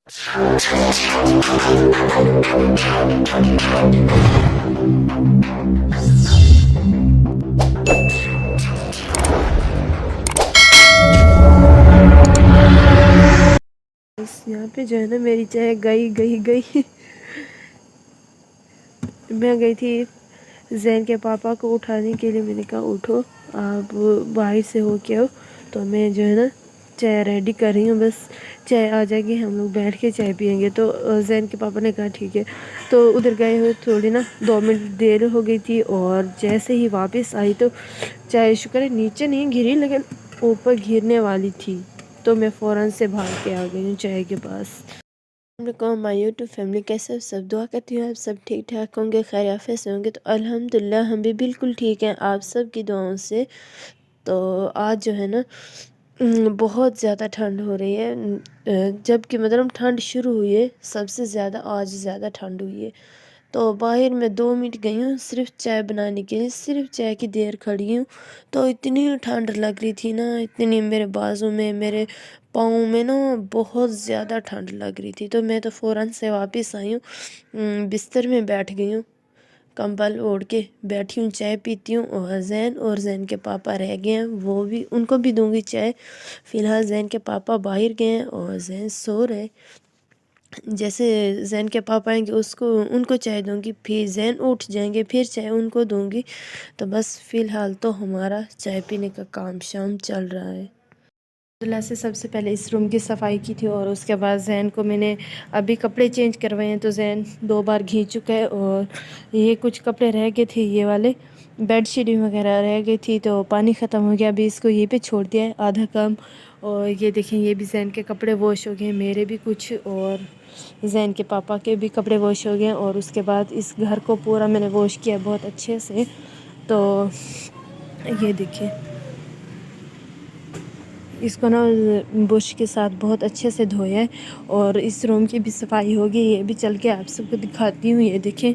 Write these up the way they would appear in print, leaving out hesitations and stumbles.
یہاں پہ جو ہے نا میری چائے گئی میں گئی تھی زین کے پاپا کو اٹھانے کے لیے. میں نے کہا اٹھو آپ باہر سے ہو کے آؤ. تو میں جو ہے نا چائے ریڈی کر رہی ہوں. بس چائے آ جائے گی ہم لوگ بیٹھ کے چائے پئیں گے. تو زین کے پاپا نے کہا ٹھیک ہے. تو ادھر گئے ہوئے تھوڑی نا 2 منٹ دیر ہو گئی تھی اور جیسے ہی واپس آئی تو چائے شکر ہے نیچے نہیں گری لیکن اوپر گرنے والی تھی. تو میں فوراً سے بھاگ کے آ گئی ہوں چائے کے پاس. السلام علیکم مائی یوٹیوب فیملی، کیسے ہو سب؟ دعا کرتی ہوں آپ سب ٹھیک ٹھاک ہوں گے، خیر عافیت سے ہوں گے. تو الحمدللہ ہم بھی بالکل ٹھیک ہیں آپ سب کی دعاؤں سے. تو آج جو ہے نا بہت زیادہ ٹھنڈ ہو رہی ہے. جب کہ مطلب ٹھنڈ شروع ہوئی ہے سب سے زیادہ آج زیادہ ٹھنڈ ہوئی ہے. تو باہر میں 2 منٹ گئی ہوں صرف چائے بنانے کے لیے، صرف چائے کی دیر کھڑی ہوں. تو اتنی ٹھنڈ لگ رہی تھی نا، اتنی میرے بازو میں میرے پاؤں میں نا بہت زیادہ ٹھنڈ لگ رہی تھی. تو میں تو فوراً سے واپس آئی ہوں، بستر میں بیٹھ گئی ہوں، کمبل اوڑھ کے بیٹھی ہوں، چائے پیتی ہوں. اور زین کے پاپا رہ گئے ہیں، وہ بھی ان کو بھی دوں گی چائے. فی الحال زین کے پاپا باہر گئے ہیں اور زین سو رہے. جیسے زین کے پاپا آئیں گے ان کو چائے دوں گی، پھر زین اٹھ جائیں گے پھر چائے ان کو دوں گی. تو بس فی الحال تو ہمارا چائے پینے کا کام شام چل رہا ہے. اللہ سے سب سے پہلے اس روم کی صفائی کی تھی اور اس کے بعد زین کو میں نے ابھی کپڑے چینج کروائے ہیں. تو زین 2 بار گھینچ چکا ہے اور یہ کچھ کپڑے رہ گئے تھے، یہ والے بیڈ شیٹ وغیرہ رہ گئی تھی تو پانی ختم ہو گیا. ابھی اس کو یہ پہ چھوڑ دیا ہے آدھا کام. اور یہ دیکھیں یہ بھی زین کے کپڑے واش ہو گئے ہیں، میرے بھی کچھ اور زین کے پاپا کے بھی کپڑے واش ہو گئے ہیں. اور اس کے بعد اس گھر کو پورا میں نے واش کیا بہت اچھے سے. تو یہ دیکھیں اس کو نا برش کے ساتھ بہت اچھے سے دھویا ہے. اور اس روم کی بھی صفائی ہوگی، یہ بھی چل کے آپ سب کو دکھاتی ہوں. یہ دیکھیں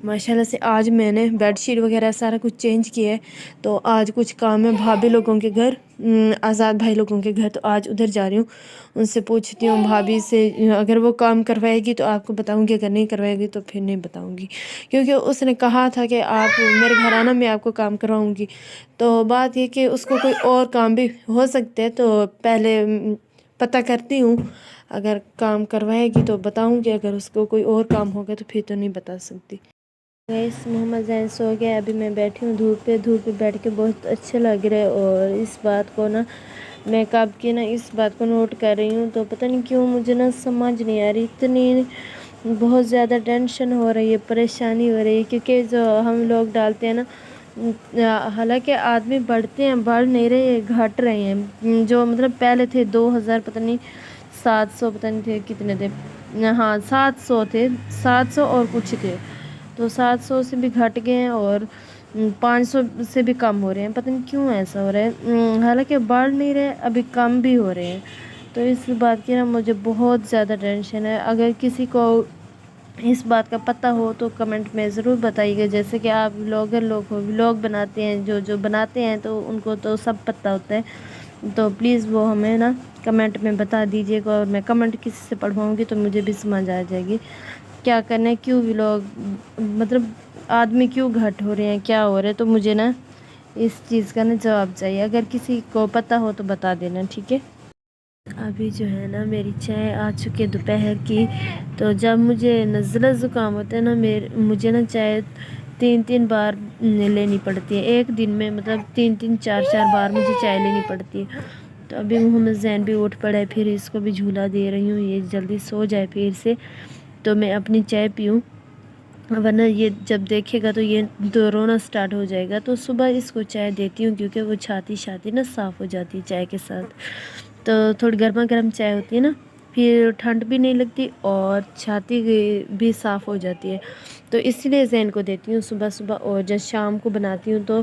ماشاءاللہ سے آج میں نے بیڈ شیٹ وغیرہ سارا کچھ چینج کیا ہے. تو آج کچھ کام ہے بھابھی لوگوں کے گھر، آزاد بھائی لوگوں کے گھر. تو آج ادھر جا رہی ہوں، ان سے پوچھتی ہوں بھابھی سے اگر وہ کام کروائے گی تو آپ کو بتاؤں گی، اگر نہیں کروائے گی تو پھر نہیں بتاؤں گی. کیونکہ اس نے کہا تھا کہ آپ میرے گھر آنا میں آپ کو کام کرواؤں گی. تو بات یہ کہ اس کو کوئی اور کام بھی ہو سکتے ہیں. تو پہلے پتہ کرتی ہوں، اگر کام کروائے گی تو بتاؤں گی، اگر اس کو کوئی اور کام ہوگا تو پھر تو نہیں بتا سکتی. محمد زین سو گیا، ابھی میں بیٹھی ہوں دھوپ پہ بیٹھ کے بہت اچھے لگ رہے. اور اس بات کو نا میں کب کی نا اس بات کو نوٹ کر رہی ہوں. تو پتہ نہیں کیوں مجھے نا سمجھ نہیں آ رہی، اتنی بہت زیادہ ٹینشن ہو رہی ہے، پریشانی ہو رہی ہے. کیونکہ جو ہم لوگ ڈالتے ہیں نا، حالانکہ آدمی بڑھتے ہیں، بڑھ نہیں رہے، گھٹ رہے ہیں. جو مطلب پہلے تھے 2000 پتہ نہیں 700 پتہ نہیں تھے کتنے تھے، ہاں 700 تھے، 700 اور کچھ تھے. تو 700 سے بھی گھٹ گئے ہیں اور 500 سے بھی کم ہو رہے ہیں. پتہ نہیں کیوں ایسا ہو رہا ہے، حالانکہ بڑھ نہیں رہے، ابھی کم بھی ہو رہے ہیں. تو اس بات کی نا مجھے بہت زیادہ ٹینشن ہے. اگر کسی کو اس بات کا پتہ ہو تو کمنٹ میں ضرور بتائیے گا. جیسے کہ آپ بلاگر لوگ ہو، ولاگ بناتے ہیں، جو بناتے ہیں تو ان کو تو سب پتہ ہوتا ہے. تو پلیز وہ ہمیں نا کمنٹ میں بتا دیجیے گا، اور میں کمنٹ کسی سے پڑھواؤں گی تو مجھے بھی سمجھ آ جائے گی کیا کرنا ہے، کیوں ولاگ مطلب آدمی کیوں گھٹ ہو رہے ہیں، کیا ہو رہا ہے. تو مجھے نا اس چیز کا نا جواب چاہیے، اگر کسی کو پتہ ہو تو بتا دینا، ٹھیک ہے. ابھی جو ہے نا میری چائے آ چکی ہے دوپہر کی. تو جب مجھے نزلہ زکام ہوتا ہے نا مجھے نا چائے 3 بار لینی پڑتی ہے ایک دن میں، مطلب 4 بار مجھے چائے لینی پڑتی ہے. تو ابھی محمد زین بھی اٹھ پڑا ہے، پھر اس کو بھی جھولا دے رہی ہوں، یہ جلدی سو جائے پھر سے تو میں اپنی چائے پیوں، ورنہ یہ جب دیکھے گا تو یہ رونا سٹارٹ ہو جائے گا. تو صبح اس کو چائے دیتی ہوں کیونکہ وہ چھاتی نا صاف ہو جاتی ہے چائے کے ساتھ. تو تھوڑی گرما گرم چائے ہوتی ہے نا، پھر ٹھنڈ بھی نہیں لگتی اور چھاتی بھی صاف ہو جاتی ہے. تو اس لیے زین کو دیتی ہوں صبح. اور جب شام کو بناتی ہوں تو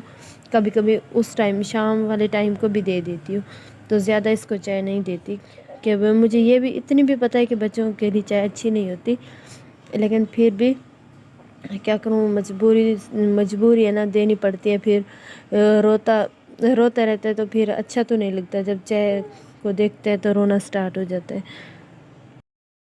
کبھی کبھی اس ٹائم شام والے ٹائم کو بھی دے دیتی ہوں. تو زیادہ اس کو چائے نہیں دیتی، کہ مجھے یہ بھی اتنی بھی پتہ ہے کہ بچوں کے لیے چائے اچھی نہیں ہوتی، لیکن پھر بھی کیا کروں، مجبوری ہے نا، دینی پڑتی ہے. پھر روتا رہتا ہے تو پھر اچھا تو نہیں لگتا، جب چائے کو دیکھتے ہیں تو رونا سٹارٹ ہو جاتا ہے.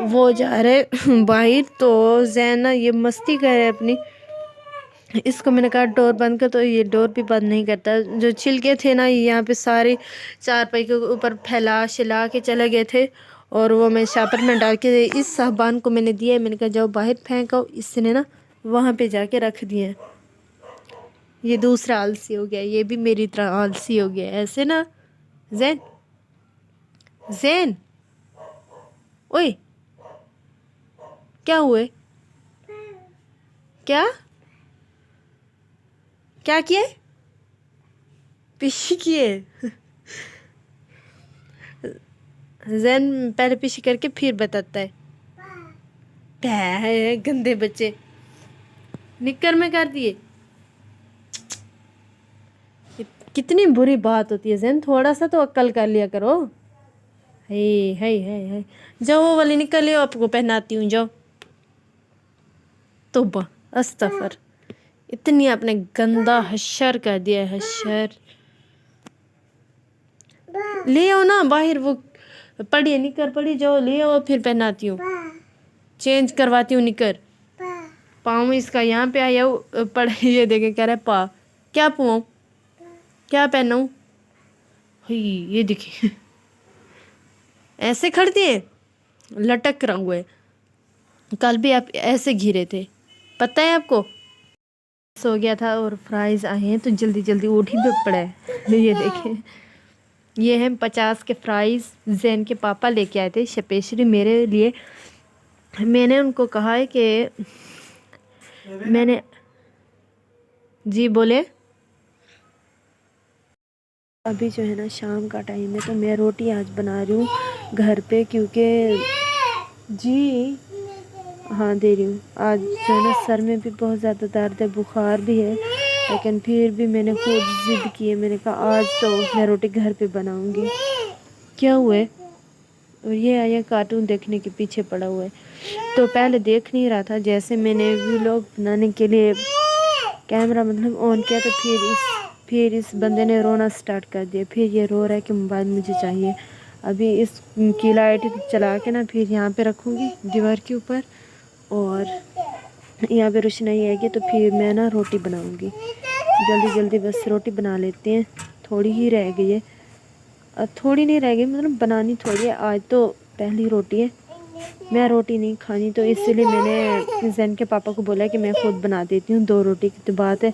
وہ جا رہے باہر، تو زین نا یہ مستی کر رہے اپنی. اس کو میں نے کہا ڈور بند کر، تو یہ ڈور بھی بند نہیں کرتا. جو چھلکے تھے نا یہاں پہ سارے چارپائی کے اوپر پھیلا شلا کے چلے گئے تھے، اور وہ میں شاپر میں ڈال کے اس صاحبان کو میں نے دیا. میں نے کہا جاؤ باہر پھینکو. اس نے نا وہاں پہ جا کے رکھ دیے. یہ دوسرا آلسی ہو گیا، یہ بھی میری طرح آلسی ہو گیا ایسے نا. زین زین اوئے کیا ہوئے؟ کیا کیا کیے؟ پیشی کیے؟ زین پہلے پیشی کر کے پھر بتاتا ہے. ہے گندے بچے، نکر میں کر دیے. کتنی بری بات ہوتی ہے زین، تھوڑا سا تو عقل کر لیا کرو. ہے جاؤ وہ والی نکل لو، آپ کو پہناتی ہوں جاؤ. توبہ استغفر، اتنی آپ نے گندا حشر کر دیا ہے. حشر لے آؤ نا باہر، وہ پڑی ہے نکر پڑی، جاؤ لے آؤ پھر پہناتی ہوں، چینج کرواتی ہوں نکر. پاؤں اس کا یہاں پہ آیا پڑے، یہ دیکھے کہہ رہا ہے پا کیا پاؤں کیا پہناؤں. یہ دیکھیں ایسے کھڑ دیے، لٹک رہا ہوا ہے. کل بھی آپ ایسے گھیرے تھے، پتہ ہے آپ کو. سو گیا تھا اور فرائز آئے ہیں تو جلدی جلدی اٹھ ہی پڑا ہے. یہ دیکھیں، یہ ہیں 50 کے فرائز. زین کے پاپا لے کے آئے تھے اسپیشلی میرے لیے. میں نے ان کو کہا ہے کہ میں نے جی بولے. ابھی جو ہے نا شام کا ٹائم ہے، تو میں روٹی آج بنا رہی ہوں گھر پہ، کیونکہ جی ہاں دے رہی ہوں. آج جو ہے نا سر میں بھی بہت زیادہ درد ہے، بخار بھی ہے، لیکن پھر بھی میں نے خود ضد کی ہے. میں نے کہا آج تو میں روٹی گھر پہ بناؤں گی. کیا ہوا ہے؟ اور یہ آیا کارٹون دیکھنے کے پیچھے پڑا ہوا ہے. تو پہلے دیکھ نہیں رہا تھا، جیسے میں نے ولاگ بنانے کے لیے کیمرہ مطلب آن کیا، تو پھر اس بندے نے رونا سٹارٹ کر دیا. پھر یہ رو رہا ہے کہ موبائل مجھے چاہیے. ابھی اس کی لائٹ چلا کے نا پھر یہاں پہ رکھوں گی دیوار کے اوپر، اور یہاں پہ روشنائی آئے گی، تو پھر میں نا روٹی بناؤں گی. جلدی جلدی بس روٹی بنا لیتے ہیں، تھوڑی ہی رہ گئی ہے. تھوڑی نہیں رہ گئی، مطلب بنانی تھوڑی ہے. آج تو پہلی روٹی ہے، میں روٹی نہیں کھانی، تو اسی لیے میں نے زین کے پاپا کو بولا کہ میں خود بنا دیتی ہوں. 2 روٹی کی تو بات ہے،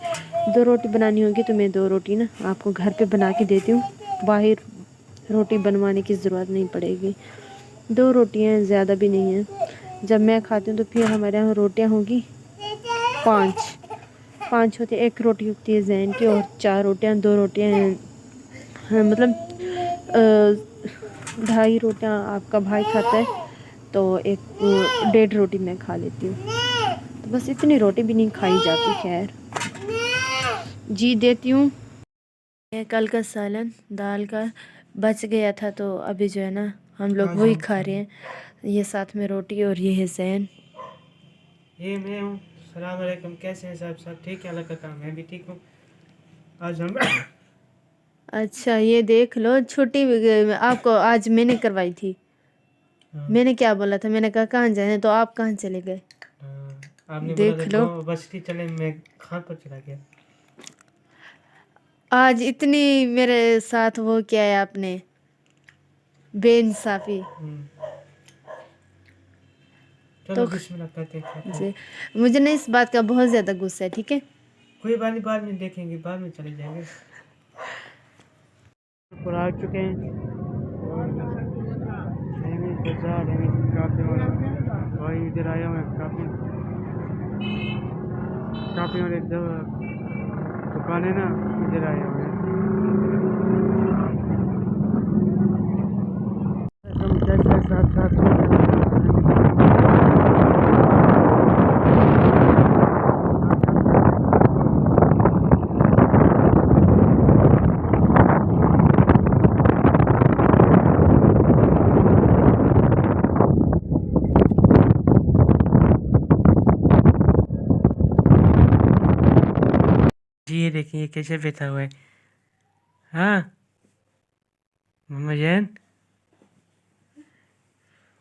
2 روٹی بنانی ہوگی تو میں 2 روٹی نا آپ کو گھر پہ بنا کے دیتی ہوں. باہر روٹی بنوانے کی ضرورت نہیں پڑے گی. 2 روٹیاں زیادہ بھی نہیں ہیں. جب میں کھاتی ہوں تو پھر ہمارے یہاں روٹیاں ہوگی 5 ہوتی. 1 روٹی ہوتی ہے زین کی، اور 4 روٹیاں، 2 روٹیاں مطلب 2.5 روٹیاں آپ کا بھائی کھاتا ہے، تو 1.5 روٹی میں کھا لیتی ہوں. تو بس اتنی روٹی بھی نہیں کھائی جاتی. خیر جی دیتی ہوں. کل کا سالن دال کا بچ گیا تھا، تو ابھی جو ہے نا ہم لوگ وہی کھا رہے ہیں. یہ ساتھ میں روٹی، اور یہ ہے زین. یہ میں ہوں. السلام علیکم، کیسے ہیں سب ٹھیک ہے؟ اللہ کا کام، میں بھی ٹھیک ہوں. آج ہم اچھا یہ دیکھ لو، چھٹی آپ کو آج میں نے کروائی تھی. میں نے کیا بولا تھا، میں نے کہا کہاں جائیں، تو آپ کہاں چلے گئے؟ آپ نے بولا دیکھ لو تھا بستی چلے، میں کھان پر چلا گیا. آج اتنی میرے ساتھ وہ کیا ہے آپ نے، بے انصافی. چلو تو بسم اللہ کرتے ہیں. جی مجھے نا اس بات کا بہت زیادہ غصہ ہے. ٹھیک ہے کوئی بات نہیں، بعد میں دیکھیں گے، بعد میں چلے جائیں گے. پر آ چکے ہیں بازار ہے کافی والا بھائی، ادھر آیا ہوں کافی اور ایک دکان ہے نا، ادھر آیا ہوں. جی یہ دیکھیں یہ کیسے بیٹھا ہوا ہے. ہاں محمد جین،